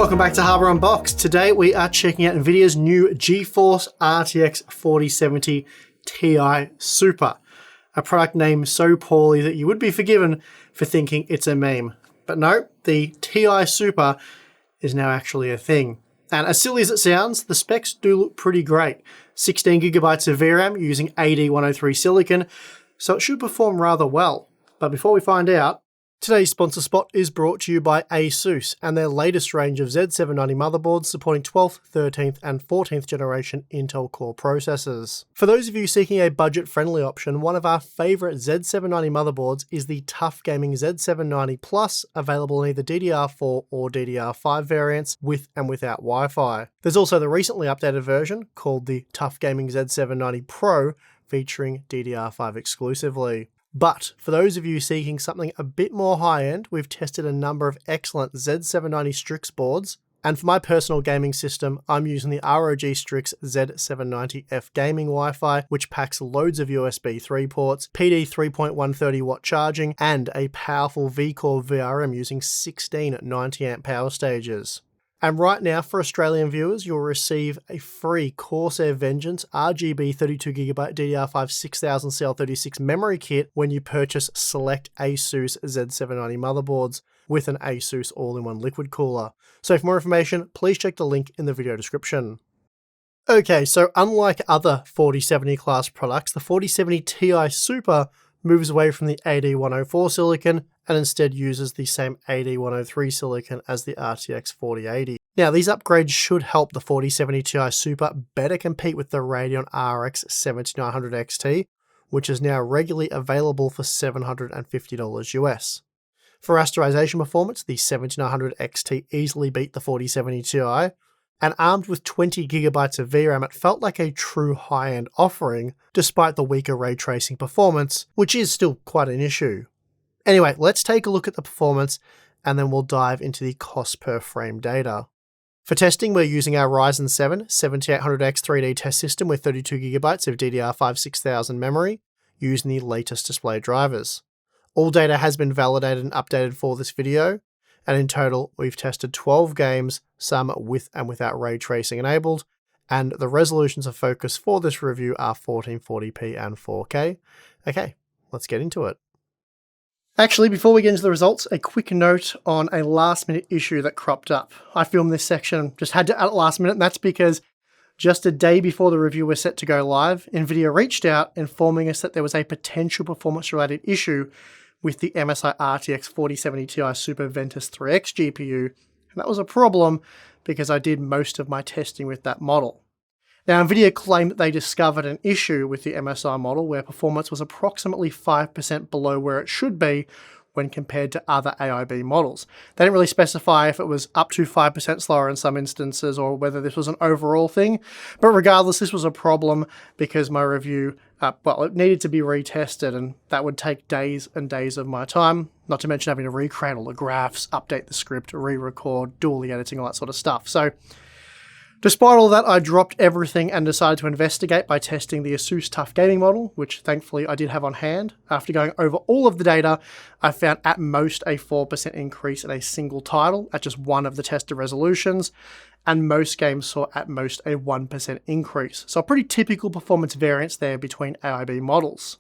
Welcome back to Harbour Unboxed. Today we are checking out Nvidia's new GeForce RTX 4070 Ti Super, a product named so poorly that you would be forgiven for thinking it's a meme. But no, the Ti Super is now actually a thing. And as silly as it sounds, the specs do look pretty great. 16 gigabytes of VRAM using AD103 silicon, so it should perform rather well. But before we find out, today's sponsor spot is brought to you by ASUS and their latest range of Z790 motherboards supporting 12th, 13th and 14th generation Intel Core processors. For those of you seeking a budget-friendly option, one of our favourite Z790 motherboards is the Tough Gaming Z790 Plus, available in either DDR4 or DDR5 variants with and without Wi-Fi. There's also the recently updated version called the Tough Gaming Z790 Pro, featuring DDR5 exclusively. But for those of you seeking something a bit more high-end, we've tested a number of excellent Z790 Strix boards, and for my personal gaming system, I'm using the ROG Strix Z790F gaming Wi-Fi, which packs loads of USB 3 ports, PD 3.130 watt charging, and a powerful V-Core VRM using 16 90-amp power stages. And right now, for Australian viewers, you'll receive a free Corsair Vengeance RGB 32GB DDR5 6000 CL36 memory kit when you purchase select ASUS Z790 motherboards with an ASUS all-in-one liquid cooler. So for more information, please check the link in the video description. Okay, so unlike other 4070 class products, the 4070 Ti Super moves away from the AD104 silicon and instead uses the same AD103 silicon as the RTX 4080. Now, these upgrades should help the 4070 Ti Super better compete with the Radeon RX 7900 XT, which is now regularly available for $750 US. For rasterization performance, the 7900 XT easily beat the 4070 Ti, and armed with 20 gigabytes of VRAM, it felt like a true high-end offering, despite the weaker ray tracing performance, which is still quite an issue. Anyway, let's take a look at the performance, and then we'll dive into the cost per frame data. For testing, we're using our Ryzen 7 7800X 3D test system with 32 gigabytes of DDR5 6000 memory, using the latest display drivers. All data has been validated and updated for this video, and in total, we've tested 12 games, some with and without ray tracing enabled, and the resolutions of focus for this review are 1440p and 4K. Okay, let's get into it. Actually, before we get into the results, a quick note on a last-minute issue that cropped up. I filmed this section, just had to add it last minute, and that's because just a day before the review was set to go live, Nvidia reached out informing us that there was a potential performance-related issue with the MSI RTX 4070 Ti Super Ventus 3X GPU, and that was a problem because I did most of my testing with that model. Now, Nvidia claimed that they discovered an issue with the MSI model where performance was approximately 5% below where it should be when compared to other AIB models. They didn't really specify if it was up to 5% slower in some instances or whether this was an overall thing, but regardless, this was a problem because my review, it needed to be retested, and that would take days and days of my time, not to mention having to recreate all the graphs, update the script, re-record, do all the editing, all that sort of stuff. So despite all that, I dropped everything and decided to investigate by testing the ASUS Tough Gaming model, which thankfully I did have on hand. After going over all of the data, I found at most a 4% increase in a single title at just one of the tested resolutions, and most games saw at most a 1% increase. So a pretty typical performance variance there between AIB models.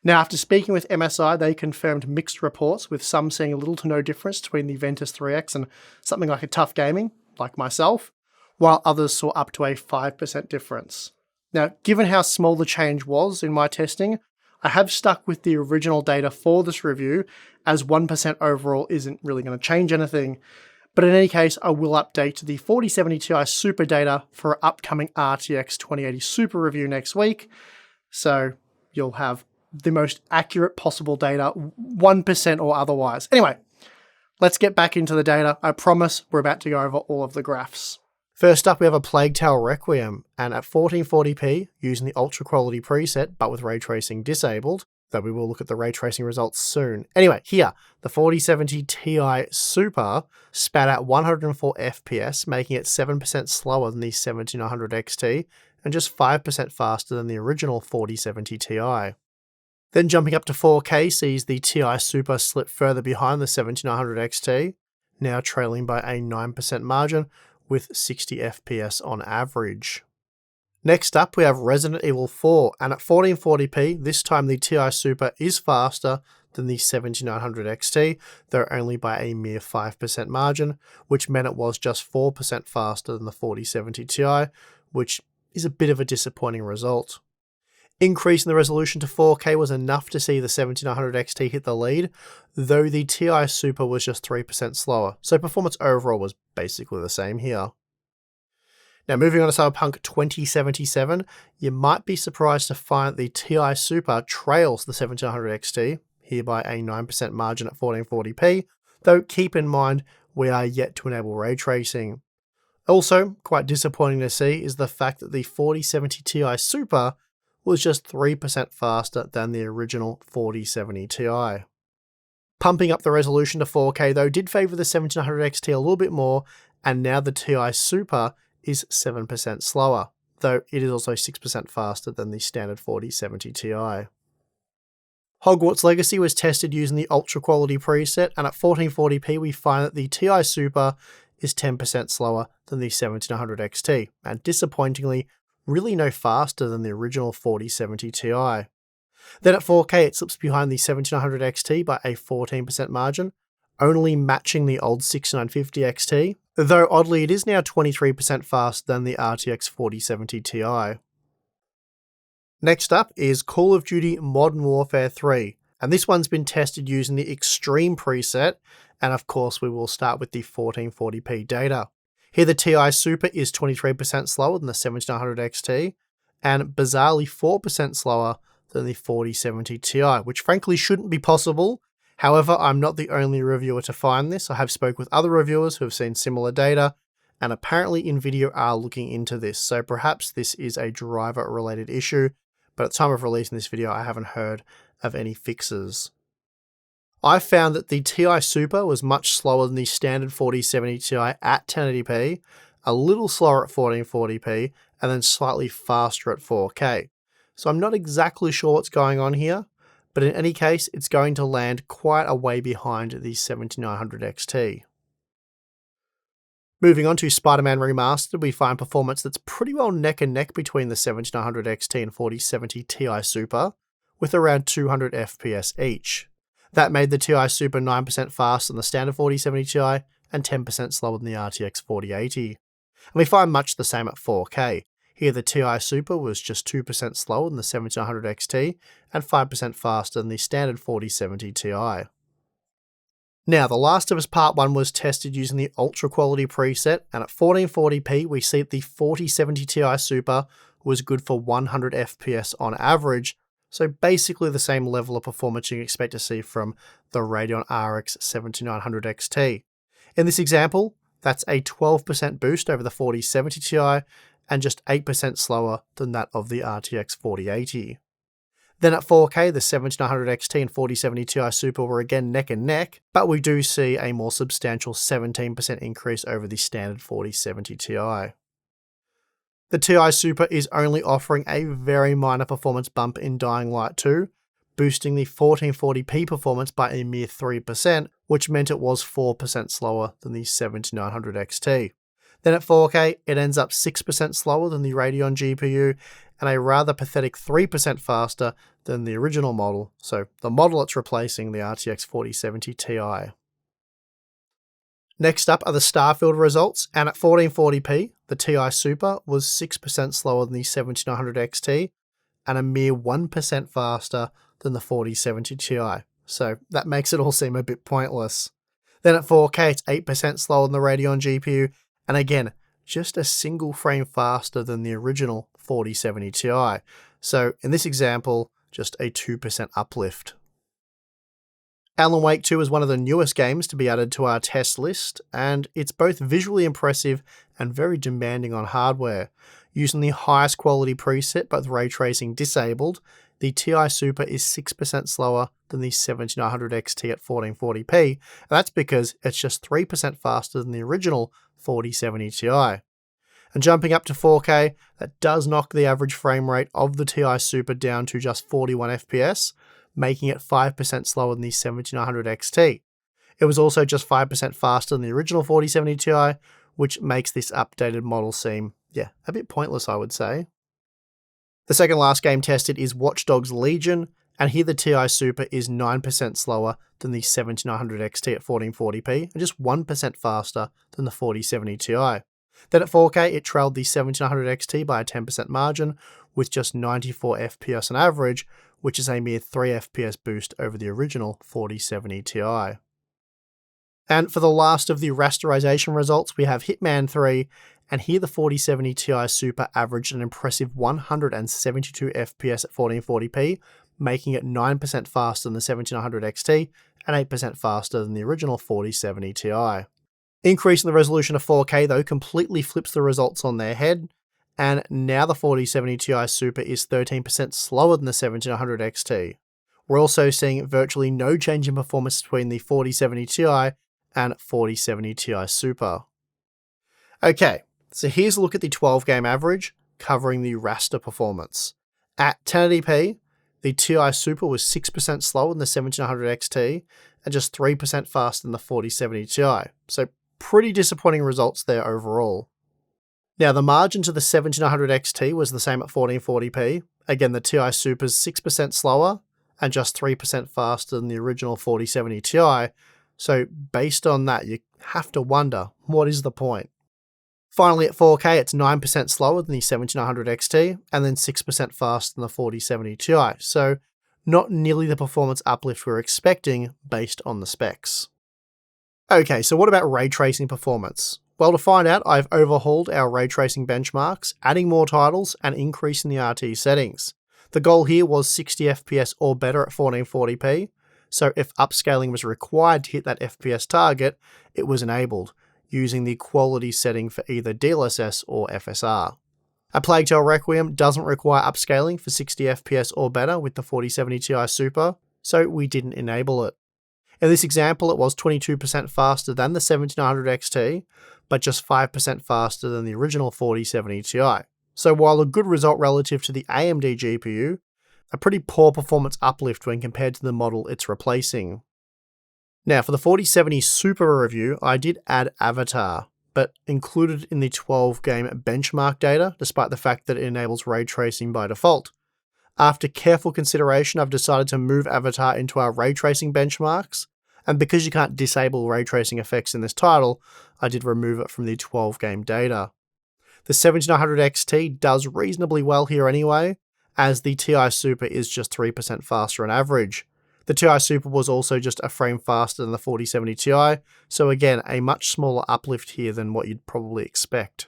Now, after speaking with MSI, they confirmed mixed reports, with some seeing little to no difference between the Ventus 3X and something like a Tough Gaming, like myself, while others saw up to a 5% difference. Now, given how small the change was in my testing, I have stuck with the original data for this review, as 1% overall isn't really going to change anything. But in any case, I will update the 4070 Ti Super data for our upcoming RTX 2080 Super review next week, so you'll have the most accurate possible data, 1% or otherwise. Anyway, let's get back into the data. I promise we're about to go over all of the graphs. First up, we have a Plague Tale Requiem, and at 1440p, using the ultra quality preset, but with ray tracing disabled, though we will look at the ray tracing results soon. Anyway, here, the 4070 Ti Super spat out 104 FPS, making it 7% slower than the 7900 XT, and just 5% faster than the original 4070 Ti. Then jumping up to 4K sees the Ti Super slip further behind the 7900 XT, now trailing by a 9% margin with 60 FPS on average. Next up, we have Resident Evil 4, and at 1440p, this time the Ti Super is faster than the 7900 XT, though only by a mere 5% margin, which meant it was just 4% faster than the 4070 Ti, which is a bit of a disappointing result. Increasing the resolution to 4K was enough to see the 7900 XT hit the lead, though the Ti Super was just 3% slower, so performance overall was basically the same here. Now moving on to Cyberpunk 2077, you might be surprised to find that the Ti Super trails the 7900 XT, here by a 9% margin at 1440p, though keep in mind we are yet to enable ray tracing. Also, quite disappointing to see is the fact that the 4070 Ti Super was just 3% faster than the original 4070 Ti. Pumping up the resolution to 4K though did favour the 7900 XT a little bit more, and now the Ti Super is 7% slower, though it is also 6% faster than the standard 4070 Ti. Hogwarts Legacy was tested using the ultra quality preset, and at 1440p we find that the Ti Super is 10% slower than the 7900 XT, and disappointingly, really no faster than the original 4070 Ti. Then at 4K it slips behind the 7900 XT by a 14% margin, only matching the old 6950 XT, though oddly it is now 23% faster than the RTX 4070 Ti. Next up is Call of Duty Modern Warfare 3, and this one's been tested using the Extreme preset, and of course we will start with the 1440p data. Here the Ti Super is 23% slower than the 7900 XT, and bizarrely 4% slower than the 4070 Ti, which frankly shouldn't be possible. However, I'm not the only reviewer to find this. I have spoke with other reviewers who have seen similar data, and apparently Nvidia are looking into this, so perhaps this is a driver related issue, but at the time of releasing this video I haven't heard of any fixes. I found that the Ti Super was much slower than the standard 4070 Ti at 1080p, a little slower at 1440p, and then slightly faster at 4K. So I'm not exactly sure what's going on here, but in any case, it's going to land quite a way behind the 7900 XT. Moving on to Spider-Man Remastered, we find performance that's pretty well neck and neck between the 7900 XT and 4070 Ti Super, with around 200 FPS each. That made the Ti Super 9% faster than the standard 4070 Ti and 10% slower than the RTX 4080. And we find much the same at 4K. Here the Ti Super was just 2% slower than the 7900 XT and 5% faster than the standard 4070 Ti. Now, The Last of Us Part 1 was tested using the ultra quality preset, and at 1440p we see that the 4070 Ti Super was good for 100 FPS on average, so basically the same level of performance you can expect to see from the Radeon RX 7900 XT. In this example, that's a 12% boost over the 4070 Ti and just 8% slower than that of the RTX 4080. Then at 4K, the 7900 XT and 4070 Ti Super were again neck and neck, but we do see a more substantial 17% increase over the standard 4070 Ti. The Ti Super is only offering a very minor performance bump in Dying Light 2, boosting the 1440p performance by a mere 3%, which meant it was 4% slower than the 7900 XT. Then at 4K, it ends up 6% slower than the Radeon GPU, and a rather pathetic 3% faster than the original model, so the model it's replacing, the RTX 4070 Ti. Next up are the Starfield results, and at 1440p, the Ti Super was 6% slower than the 7900 XT, and a mere 1% faster than the 4070 Ti, so that makes it all seem a bit pointless. Then at 4K, it's 8% slower than the Radeon GPU, and again, just a single frame faster than the original 4070 Ti. So in this example, just a 2% uplift. Alan Wake 2 is one of the newest games to be added to our test list, and it's both visually impressive and very demanding on hardware. Using the highest quality preset but with ray tracing disabled, the Ti Super is 6% slower than the 7900 XT at 1440p, and that's because it's just 3% faster than the original 4070 Ti. And jumping up to 4K, that does knock the average frame rate of the Ti Super down to just 41 FPS, making it 5% slower than the 7900 XT. It was also just 5% faster than the original 4070 Ti, which makes this updated model seem, a bit pointless, I would say. The second last game tested is Watch Dogs Legion, and here the Ti Super is 9% slower than the 7900 XT at 1440p, and just 1% faster than the 4070 Ti. Then at 4K, it trailed the 7900 XT by a 10% margin, with just 94 FPS on average, which is a mere 3 FPS boost over the original 4070 Ti. And for the last of the rasterization results, we have Hitman 3, and here the 4070 Ti Super averaged an impressive 172 FPS at 1440p, making it 9% faster than the 7900 XT and 8% faster than the original 4070 Ti. Increasing the resolution to 4K though completely flips the results on their head, and now the 4070 Ti Super is 13% slower than the 7900 XT. We're also seeing virtually no change in performance between the 4070 Ti and 4070 Ti Super. Okay, so here's a look at the 12 game average, covering the raster performance. At 1080p, the Ti Super was 6% slower than the 1700 XT, and just 3% faster than the 4070 Ti, so pretty disappointing results there overall. Now the margin to the 1700 XT was the same at 1440p, again the Ti Super's 6% slower, and just 3% faster than the original 4070 Ti, so based on that you have to wonder, what is the point? Finally, at 4K, it's 9% slower than the 1700 XT, and then 6% faster than the 4070 Ti, so not nearly the performance uplift we were expecting based on the specs. Okay, so what about ray tracing performance? Well, to find out, I've overhauled our ray tracing benchmarks, adding more titles, and increasing the RT settings. The goal here was 60 FPS or better at 1440p, so if upscaling was required to hit that FPS target, it was enabled, using the quality setting for either DLSS or FSR. A Plague Tale Requiem doesn't require upscaling for 60 FPS or better with the 4070 Ti Super, so we didn't enable it. In this example, it was 22% faster than the 1700 XT, but just 5% faster than the original 4070 Ti. So while a good result relative to the AMD GPU, a pretty poor performance uplift when compared to the model it's replacing. Now, for the 4070 Super review, I did add Avatar, but included in the 12 game benchmark data, despite the fact that it enables ray tracing by default. After careful consideration, I've decided to move Avatar into our ray tracing benchmarks, and because you can't disable ray tracing effects in this title, I did remove it from the 12 game data. The 1700 XT does reasonably well here anyway, as the Ti Super is just 3% faster on average. The Ti Super was also just a frame faster than the 4070 Ti, so again, a much smaller uplift here than what you'd probably expect.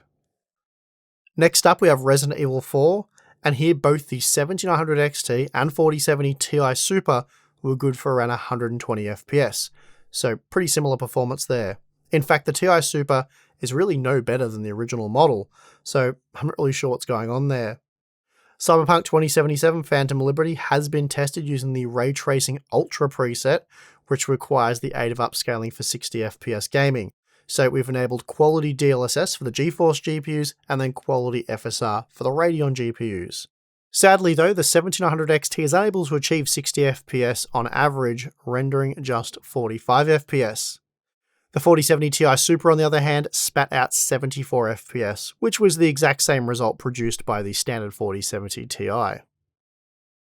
Next up, we have Resident Evil 4, and here both the 7900 XT and 4070 Ti Super were good for around 120 FPS, so pretty similar performance there. In fact, the Ti Super is really no better than the original model, so I'm not really sure what's going on there. Cyberpunk 2077 Phantom Liberty has been tested using the Ray Tracing Ultra preset, which requires the aid of upscaling for 60 FPS gaming. So we've enabled quality DLSS for the GeForce GPUs and then quality FSR for the Radeon GPUs. Sadly though, the 1700 XT is unable to achieve 60 FPS on average, rendering just 45 FPS. The 4070 Ti Super, on the other hand, spat out 74 FPS, which was the exact same result produced by the standard 4070 Ti.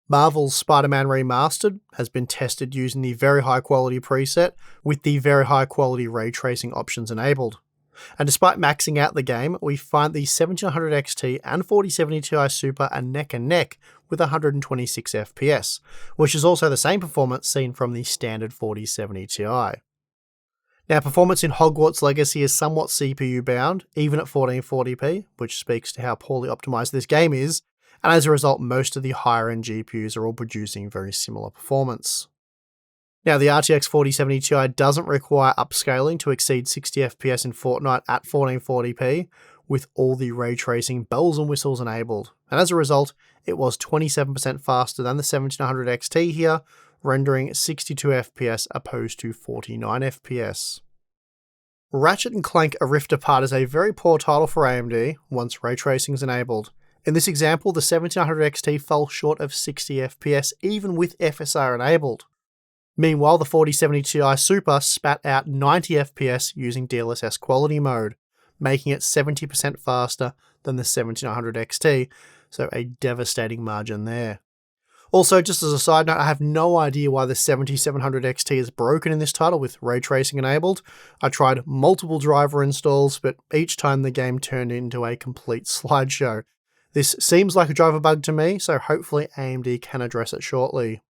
Marvel's Spider-Man Remastered has been tested using the very high quality preset with the very high quality ray tracing options enabled. And despite maxing out the game, we find the 1700 XT and 4070 Ti Super are neck and neck with 126 FPS, which is also the same performance seen from the standard 4070 Ti. Now, performance in Hogwarts Legacy is somewhat CPU bound, even at 1440p, which speaks to how poorly optimized this game is, and as a result, most of the higher end GPUs are all producing very similar performance. Now, the RTX 4070 Ti doesn't require upscaling to exceed 60 FPS in Fortnite at 1440p, with all the ray tracing bells and whistles enabled, and as a result, it was 27% faster than the 1700 XT here, rendering 62 FPS opposed to 49 FPS. Ratchet and Clank A Rift Apart is a very poor title for AMD once ray tracing is enabled. In this example, the 1700 XT fell short of 60 FPS even with FSR enabled. Meanwhile, the 4070 Ti Super spat out 90 FPS using DLSS quality mode, making it 70% faster than the 7900 XT, so a devastating margin there. Also, just as a side note, I have no idea why the 7700 XT is broken in this title with ray tracing enabled. I tried multiple driver installs, but each time the game turned into a complete slideshow. This seems like a driver bug to me, so hopefully AMD can address it shortly.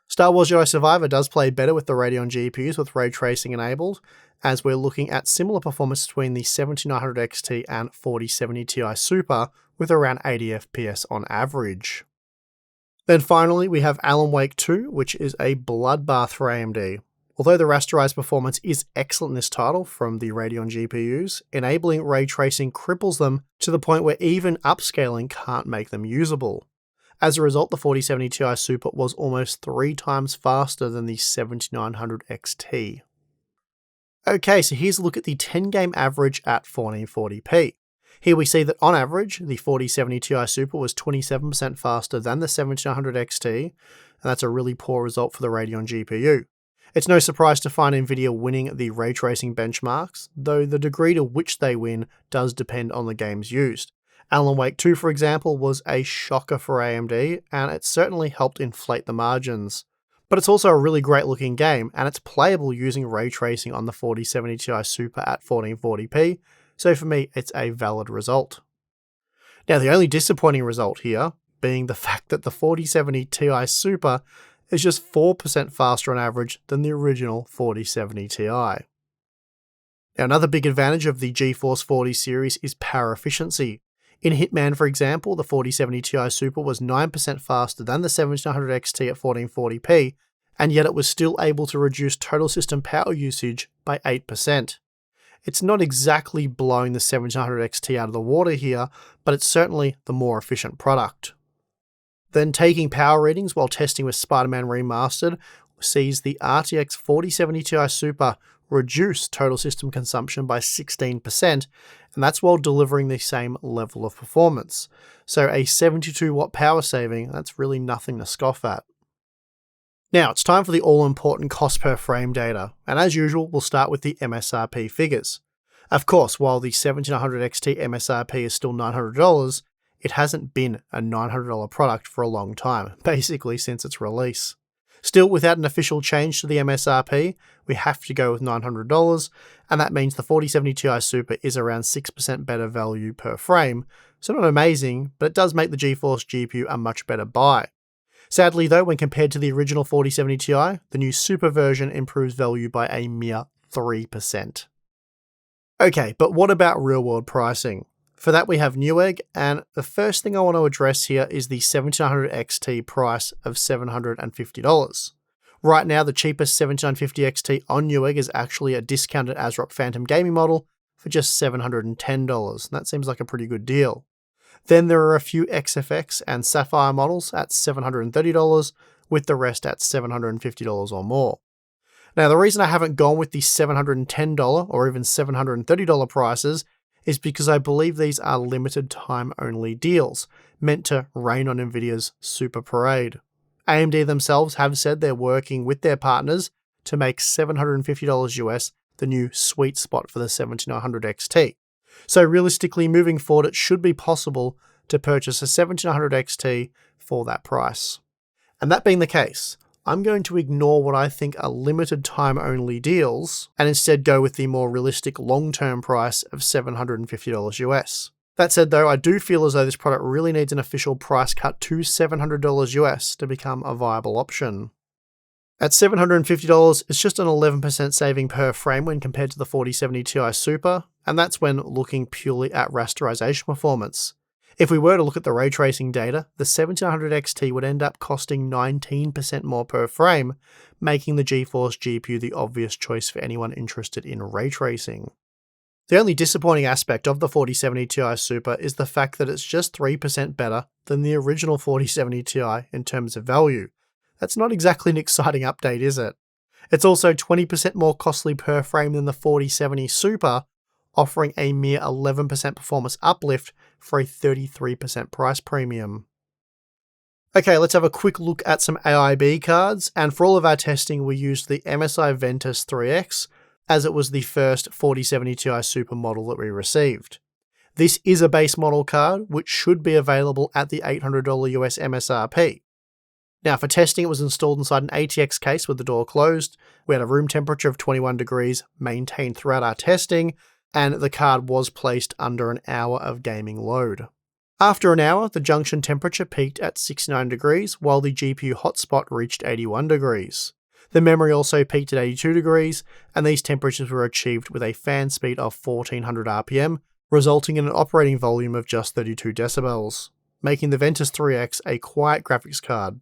Star Wars Jedi Survivor does play better with the Radeon GPUs with ray tracing enabled, as we're looking at similar performance between the 7900 XT and 4070 Ti Super with around 80 FPS on average. Then finally, we have Alan Wake 2, which is a bloodbath for AMD. Although the rasterized performance is excellent in this title from the Radeon GPUs, enabling ray tracing cripples them to the point where even upscaling can't make them usable. As a result, the 4070 Ti Super was almost 3 times faster than the 7900 XT. Okay, so here's a look at the 10-game average at 1440p. Here we see that on average, the 4070 Ti Super was 27% faster than the 7900 XT, and that's a really poor result for the Radeon GPU. It's no surprise to find Nvidia winning the ray tracing benchmarks, though the degree to which they win does depend on the games used. Alan Wake 2, for example, was a shocker for AMD, and it certainly helped inflate the margins. But it's also a really great looking game, and it's playable using ray tracing on the 4070 Ti Super at 1440p, so for me, it's a valid result. Now, the only disappointing result here being the fact that the 4070 Ti Super is just 4% faster on average than the original 4070 Ti. Now, another big advantage of the GeForce 40 series is power efficiency. In Hitman, for example, the 4070 Ti Super was 9% faster than the 7900 XT at 1440p, and yet it was still able to reduce total system power usage by 8%. It's not exactly blowing the 7900 XT out of the water here, but it's certainly the more efficient product. Then taking power readings while testing with Spider-Man Remastered sees the RTX 4070 Ti Super reduce total system consumption by 16%, and that's while delivering the same level of performance. So a 72 watt power saving, that's really nothing to scoff at. Now it's time for the all-important cost per frame data, and as usual, we'll start with the MSRP figures. Of course, while the 7900 XT MSRP is still $900, it hasn't been a $900 product for a long time, basically since its release. Still, without an official change to the MSRP, we have to go with $900, and that means the 4070 Ti Super is around 6% better value per frame, so not amazing, but it does make the GeForce GPU a much better buy. Sadly though, when compared to the original 4070 Ti, the new Super version improves value by a mere 3%. Okay, but what about real-world pricing? For that we have Newegg, and the first thing I want to address here is the 7900 XT price of $750. Right now, the cheapest 7950 XT on Newegg is actually a discounted ASRock Phantom gaming model for just $710. That seems like a pretty good deal. Then there are a few XFX and Sapphire models at $730, with the rest at $750 or more. Now, the reason I haven't gone with the $710 or even $730 prices is because I believe these are limited time only deals, meant to rain on Nvidia's super parade. AMD themselves have said they're working with their partners to make $750 US the new sweet spot for the 7900 XT. So realistically, moving forward, it should be possible to purchase a 7900 XT for that price. And that being the case, I'm going to ignore what I think are limited time only deals and instead go with the more realistic long-term price of $750 US. That said though, I do feel as though this product really needs an official price cut to $700 US to become a viable option. At $750, it's just an 11% saving per frame when compared to the 4070 Ti Super, and that's when looking purely at rasterization performance. If we were to look at the ray tracing data, the 7900 XT would end up costing 19% more per frame, making the GeForce GPU the obvious choice for anyone interested in ray tracing. The only disappointing aspect of the 4070 Ti Super is the fact that it's just 3% better than the original 4070 Ti in terms of value. That's not exactly an exciting update, is it? It's also 20% more costly per frame than the 4070 Super, offering a mere 11% performance uplift for a 33% price premium. Okay, let's have a quick look at some AIB cards, and for all of our testing we used the MSI Ventus 3X, as it was the first 4070 Ti Super model that we received. This is a base model card, which should be available at the $800 US MSRP. Now for testing, it was installed inside an ATX case with the door closed. We had a room temperature of 21 degrees maintained throughout our testing, and the card was placed under an hour of gaming load. After an hour, the junction temperature peaked at 69 degrees, while the GPU hotspot reached 81 degrees. The memory also peaked at 82 degrees, and these temperatures were achieved with a fan speed of 1400 RPM, resulting in an operating volume of just 32 decibels, making the Ventus 3X a quiet graphics card.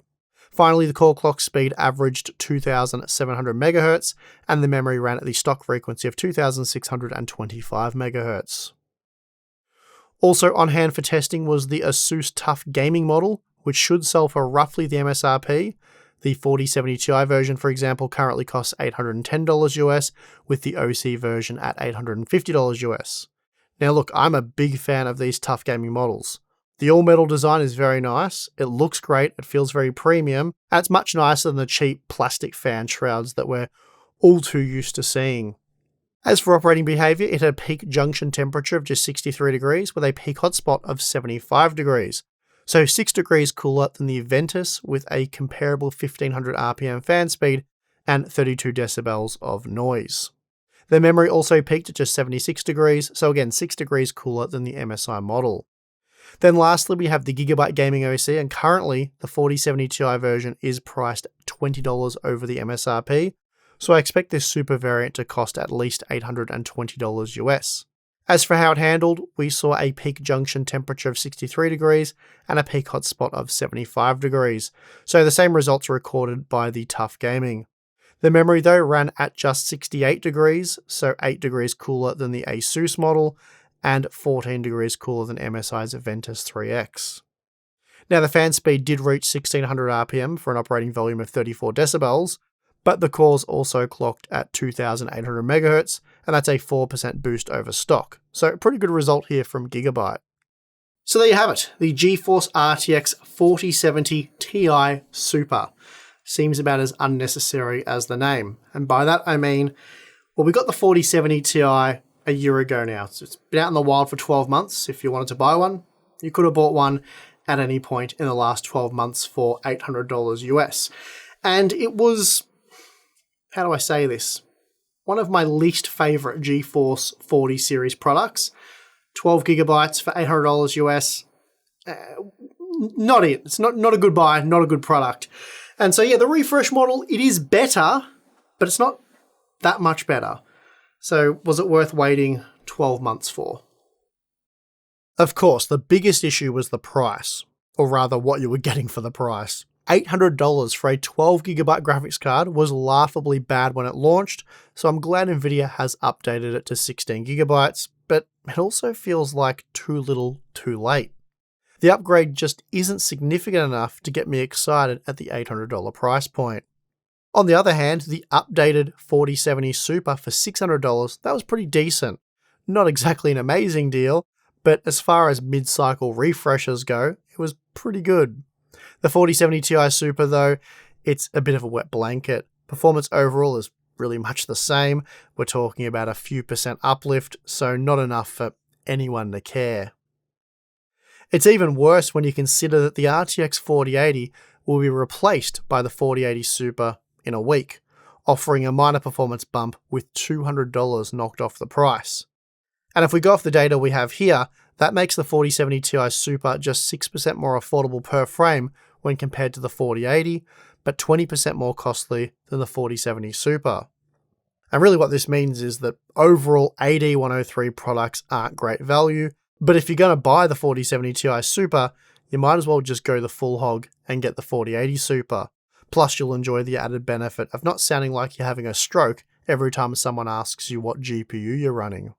Finally, the core clock speed averaged 2700 MHz, and the memory ran at the stock frequency of 2625 MHz. Also on hand for testing was the ASUS TUF gaming model, which should sell for roughly the MSRP. The 4070 Ti version, for example, currently costs $810 US, with the OC version at $850 US. Now look, I'm a big fan of these TUF gaming models. The all-metal design is very nice, it looks great, it feels very premium, and it's much nicer than the cheap plastic fan shrouds that we're all too used to seeing. As for operating behaviour, it had a peak junction temperature of just 63 degrees with a peak hotspot of 75 degrees, so 6 degrees cooler than the Ventus with a comparable 1500 RPM fan speed and 32 decibels of noise. The memory also peaked at just 76 degrees, so again 6 degrees cooler than the MSI model. Then lastly, we have the Gigabyte Gaming OC, and currently the 4070 Ti version is priced $20 over the MSRP, so I expect this super variant to cost at least $820 US. As for how it handled, we saw a peak junction temperature of 63 degrees and a peak hotspot of 75 degrees, so the same results were recorded by the TUF Gaming. The memory though ran at just 68 degrees, so 8 degrees cooler than the ASUS model, and 14 degrees cooler than MSI's Ventus 3X. Now the fan speed did reach 1600 RPM for an operating volume of 34 decibels, but the cores also clocked at 2800 MHz, and that's a 4% boost over stock. So a pretty good result here from Gigabyte. So there you have it, the GeForce RTX 4070 Ti Super. Seems about as unnecessary as the name. And by that I mean, well, we got the 4070 Ti a year ago now. So it's been out in the wild for 12 months. If you wanted to buy one, you could have bought one at any point in the last 12 months for $800 US. And it was, how do I say this? One of my least favorite GeForce 40 series products. 12 gigabytes for $800 US. Not it. It's not a good buy, not a good product. And so yeah, the refresh model, it is better, but it's not that much better. So was it worth waiting 12 months for? Of course, the biggest issue was the price, or rather what you were getting for the price. $800 for a 12GB graphics card was laughably bad when it launched, so I'm glad Nvidia has updated it to 16GB, but it also feels like too little too late. The upgrade just isn't significant enough to get me excited at the $800 price point. On the other hand, the updated 4070 Super for $600, that was pretty decent. Not exactly an amazing deal, but as far as mid-cycle refreshes go, it was pretty good. The 4070 Ti Super though, it's a bit of a wet blanket. Performance overall is really much the same. We're talking about a few percent uplift, so not enough for anyone to care. It's even worse when you consider that the RTX 4080 will be replaced by the 4080 Super in a week, offering a minor performance bump with $200 knocked off the price. And if we go off the data we have here, that makes the 4070 Ti Super just 6% more affordable per frame when compared to the 4080, but 20% more costly than the 4070 Super. And really what this means is that overall AD103 products aren't great value, but if you're going to buy the 4070 Ti Super, you might as well just go the full hog and get the 4080 Super. Plus you'll enjoy the added benefit of not sounding like you're having a stroke every time someone asks you what GPU you're running.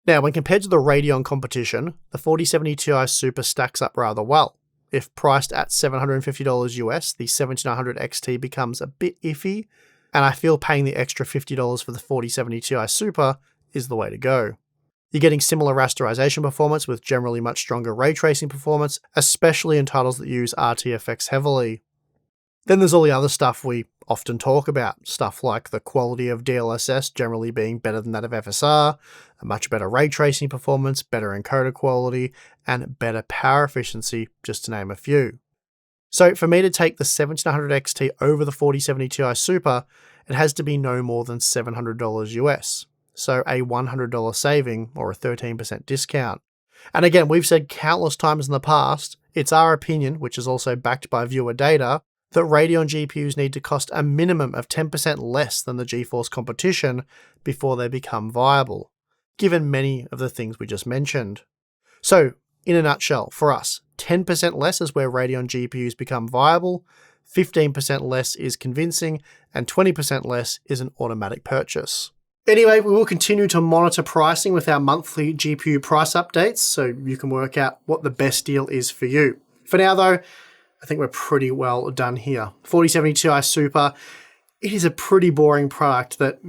Now, when compared to the Radeon competition, the 4070 Ti Super stacks up rather well. If priced at $750 US, the 7900 XT becomes a bit iffy, and I feel paying the extra $50 for the 4070 Ti Super is the way to go. You're getting similar rasterization performance with generally much stronger ray tracing performance, especially in titles that use RTFX heavily. Then there's all the other stuff we often talk about, stuff like the quality of DLSS generally being better than that of FSR, a much better ray tracing performance, better encoder quality, and better power efficiency, just to name a few. So for me to take the 1700 XT over the 4070 Ti Super, it has to be no more than $700 US. So a $100 saving or a 13% discount. And again, we've said countless times in the past, it's our opinion, which is also backed by viewer data, that Radeon GPUs need to cost a minimum of 10% less than the GeForce competition before they become viable, given many of the things we just mentioned. So, in a nutshell, for us, 10% less is where Radeon GPUs become viable, 15% less is convincing, and 20% less is an automatic purchase. Anyway, we will continue to monitor pricing with our monthly GPU price updates, so you can work out what the best deal is for you. For now though, I think we're pretty well done here. 4070 Ti Super, it is a pretty boring product that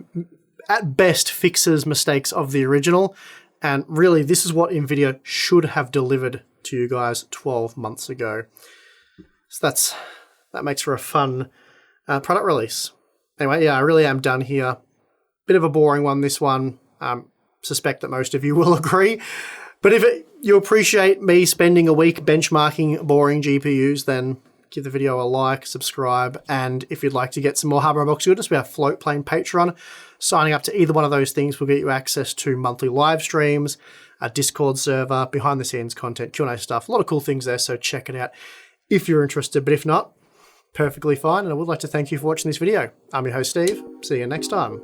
at best fixes mistakes of the original, and really this is what Nvidia should have delivered to you guys 12 months ago. So that makes for a fun product release. Anyway, yeah, I really am done here. Bit of a boring one, this one. Suspect that most of you will agree. But if you appreciate me spending a week benchmarking boring GPUs, then give the video a like, subscribe, and if you'd like to get some more hardware unboxing goodness, we have Floatplane Patreon. Signing up to either one of those things will get you access to monthly live streams, a Discord server, behind-the-scenes content, Q&A stuff, a lot of cool things there, so check it out if you're interested. But if not, perfectly fine, and I would like to thank you for watching this video. I'm your host, Steve. See you next time.